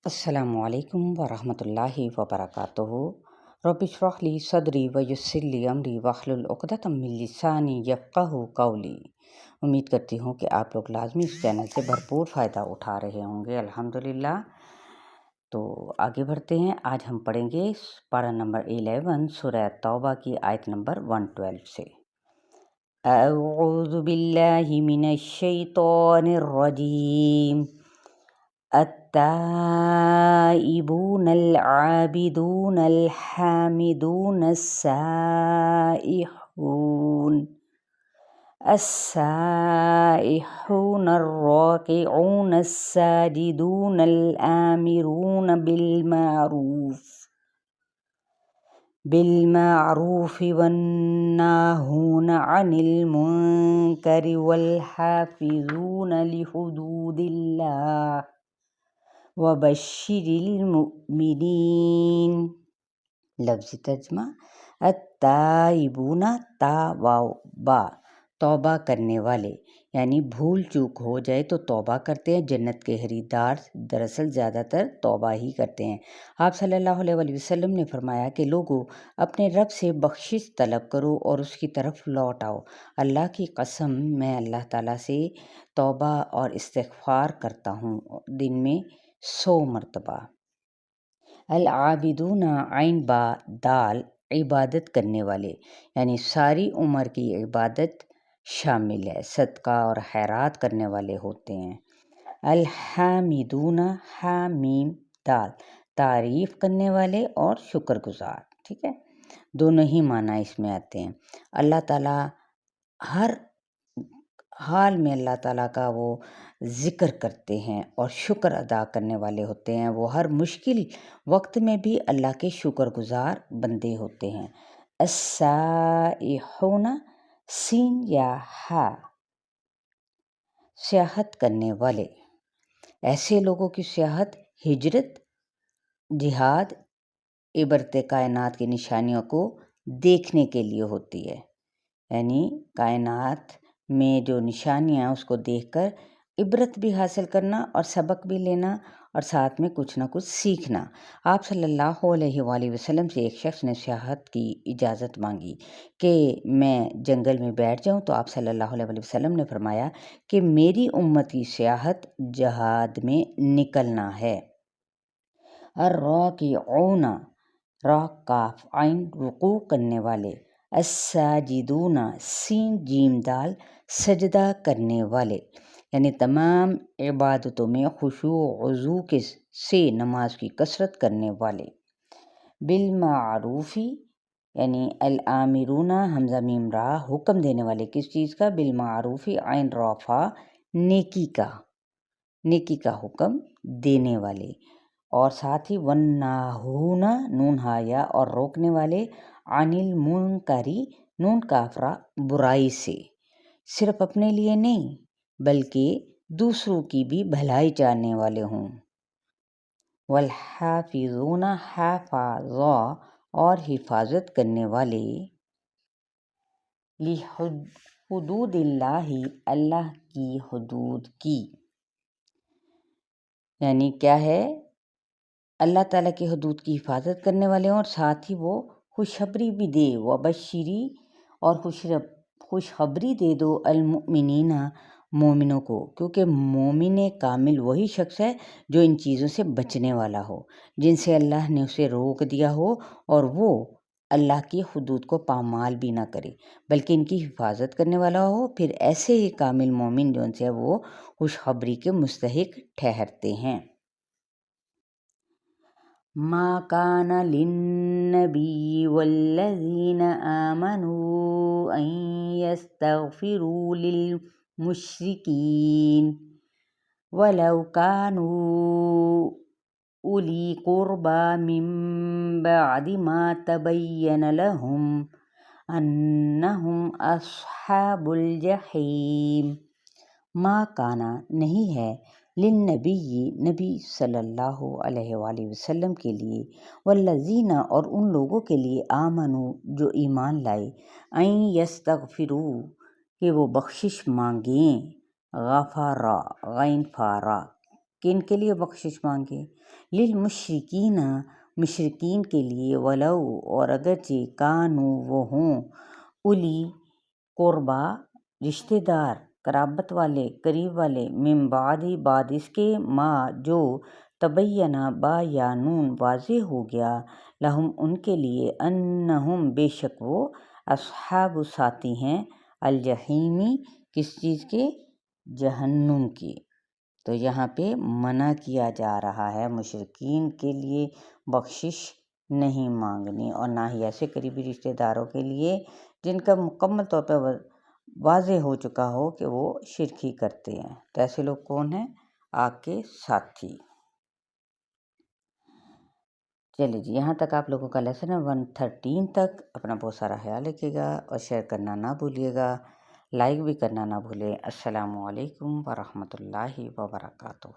السلام علیکم ورحمۃ اللہ وبرکاتہ۔ رب اشرح لی صدری ویسر لی امری واحلل عقدۃ من لسانی یفقہوا قولی۔ امید کرتی ہوں کہ آپ لوگ لازمی اس چینل سے بھرپور فائدہ اٹھا رہے ہوں گے، الحمدللہ۔ تو آگے بڑھتے ہیں، آج ہم پڑھیں گے پارہ نمبر 11 سورہ توبہ کی آیت نمبر 112 سے۔ اعوذ باللہ من الشیطان الرجیم۔ التائبون العابدون الحامدون السائحون الراكعون الساجدون الآمرون بالمعروف والناهون عن المنكر والحافظون لحدود الله وبشر المؤمنین۔ لفظی ترجمہ: التائبون، تا واو با، توبہ کرنے والے، یعنی بھول چوک ہو جائے تو توبہ کرتے ہیں۔ جنت کے خریدار دراصل زیادہ تر توبہ ہی کرتے ہیں۔ آپ صلی اللہ علیہ وآلہ وسلم نے فرمایا کہ لوگوں، اپنے رب سے بخشش طلب کرو اور اس کی طرف لوٹ آؤ۔ اللہ کی قسم، میں اللہ تعالیٰ سے توبہ اور استغفار کرتا ہوں دن میں 100 مرتبہ۔ العابدون، عین با دال، عبادت کرنے والے، یعنی ساری عمر کی عبادت شامل ہے، صدقہ اور خیرات کرنے والے ہوتے ہیں۔ الحامدون، ہا میم دال، تعریف کرنے والے اور شکر گزار، ٹھیک ہے، دونوں ہی معنی اس میں آتے ہیں۔ اللہ تعالیٰ ہر حال میں اللہ تعالیٰ کا وہ ذکر کرتے ہیں اور شکر ادا کرنے والے ہوتے ہیں۔ وہ ہر مشکل وقت میں بھی اللہ کے شکر گزار بندے ہوتے ہیں۔ السائحون، سین یا ہا، سیاحت کرنے والے، ایسے لوگوں کی سیاحت ہجرت، جہاد، عبرت کائنات کی نشانیوں کو دیکھنے کے لیے ہوتی ہے، یعنی کائنات میں جو نشانیاں اس کو دیکھ کر عبرت بھی حاصل کرنا اور سبق بھی لینا اور ساتھ میں کچھ نہ کچھ سیکھنا۔ آپ صلی اللہ علیہ وآلہ وسلم سے ایک شخص نے سیاحت کی اجازت مانگی کہ میں جنگل میں بیٹھ جاؤں، تو آپ صلی اللہ علیہ وآلہ وسلم نے فرمایا کہ میری امت کی سیاحت جہاد میں نکلنا ہے۔ الراکعون، را کاف عین، رکوع کرنے والے۔ الساجدون، سین جیم دال، سجدہ کرنے والے، یعنی تمام عبادتوں میں خشوع و خضوع سے نماز کی کثرت کرنے والے۔ بالمعروف، یعنی الآمرون، حمزہ میم را، حکم دینے والے، کس چیز کا؟ بالمعروف، عین را فا، نیکی کا حکم دینے والے، اور ساتھ ہی والناہون، نون ہا یا، اور روکنے والے، عن المنکری، نون کاف را، برائی سے، صرف اپنے لیے نہیں بلکہ دوسروں کی بھی بھلائی چاہنے والے ہوں۔ والحافظون، حافظا، اور حفاظت کرنے والے، لحدود اللہ، اللہ کی حدود کی، یعنی کیا ہے؟ اللہ تعالیٰ کی حدود کی حفاظت کرنے والے ہوں، اور ساتھ ہی وہ خوشخبری بھی دے، وبشری، اور خوشخبری دے دو، المؤمنین، مومنوں کو، کیونکہ مومن کامل وہی شخص ہے جو ان چیزوں سے بچنے والا ہو جن سے اللہ نے اسے روک دیا ہو، اور وہ اللہ کی حدود کو پامال بھی نہ کرے بلکہ ان کی حفاظت کرنے والا ہو۔ پھر ایسے ہی کامل مومن جو ان سے وہ خوشخبری کے مستحق ٹھہرتے ہیں۔ ما کان للنبی والذین آمنوا ان یستغفروا للمشرکین ولو كانوا اولی قربى من بعد ما تبین لهم انہم اصحاب الجحیم۔ ما کانا، نہیں ہے، للنبی، نبی صلی اللہ علیہ وآلہ وسلم کے لیے، والذین، اور ان لوگوں کے لیے، آمنو، جو ایمان لائے، ان یستغفروا، کہ وہ بخشش مانگیں، غفارا، غین فارا، کن کے لیے بخشش مانگے؟ للمشرکین، مشرکین کے لیے، ولو اور اگرچہ کانو وہ ہوں، اولی قربا رشتہ دار، قرابت والے، قریب والے، من بعد اس کے، ما جو تبینہ بیانون واضح ہو گیا، لہم ان کے لیے، انہم بے شک وہ، اصحاب ساتھی ہیں، الجحیمی کس چیز کے؟ جہنم کی۔ تو یہاں پہ منع کیا جا رہا ہے مشرکین کے لیے بخشش نہیں مانگنی، اور نہ ہی ایسے قریبی رشتہ داروں کے لیے جن کا مکمل طور پہ واضح ہو چکا ہو کہ وہ شرک ہی کرتے ہیں۔ تو ایسے لوگ کون ہیں؟ آگ کے ساتھی۔ چلیے جی، یہاں تک آپ لوگوں کا لیسن ہے 113 تک۔ اپنا بہت سارا خیال رکھیے گا اور شیئر کرنا نہ بھولیے گا، لائک بھی کرنا نہ بھولیں۔ السلام علیکم ورحمۃ اللہ وبرکاتہ۔